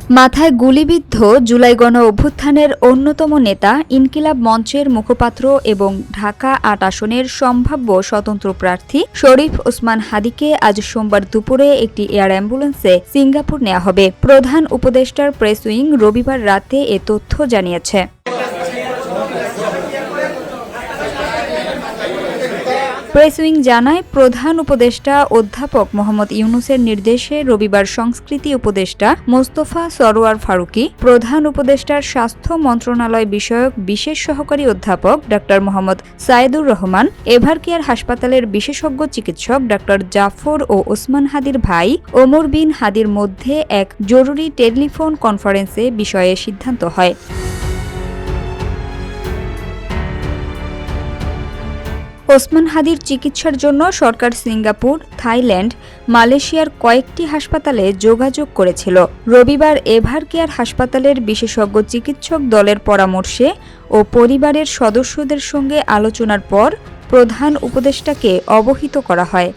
মাথায় গুলিবিদ্ধ জুলাই গণ অভ্যুত্থানের অন্যতম নেতা ইনকিলাব মঞ্চের মুখপাত্র এবং ঢাকা ৮ আসনের সম্ভাব্য স্বতন্ত্র প্রার্থী শরীফ ওসমান হাদীকে আজ সোমবার দুপুরে একটি এয়ার অ্যাম্বুলেন্সে সিঙ্গাপুর নেওয়া হবে। প্রধান উপদেষ্টার প্রেস উইং রবিবার রাতে এ তথ্য জানিয়েছে। প্রেস উইং জানায়, প্রধান উপদেষ্টা অধ্যাপক মোহাম্মদ ইউনূসের নির্দেশে রবিবার সংস্কৃতি উপদেষ্টা মোস্তফা সরোয়ার ফারুকী, প্রধান উপদেষ্টার স্বাস্থ্য মন্ত্রণালয় বিষয়ক বিশেষ সহকারী অধ্যাপক ডা মোহাম্মদ সায়েদুর রহমান, এভারকেয়ার হাসপাতালের বিশেষজ্ঞ চিকিৎসক ডা জাফর ও ওসমান হাদীর ভাই ওমর বিন হাদীর মধ্যে এক জরুরি টেলিফোন কনফারেন্সে বিষয়ে সিদ্ধান্ত হয়। ওসমান হাদীর চিকিৎসার জন্য সরকার সিঙ্গাপুর, থাইল্যান্ড, মালয়েশিয়ার কয়েকটি হাসপাতালে যোগাযোগ করেছিল। রবিবার এভারকেয়ার হাসপাতালের বিশেষজ্ঞ চিকিৎসক দলের পরামর্শে ও পরিবারের সদস্যদের সঙ্গে আলোচনার পর প্রধান উপদেষ্টাকে অবহিত করা হয়।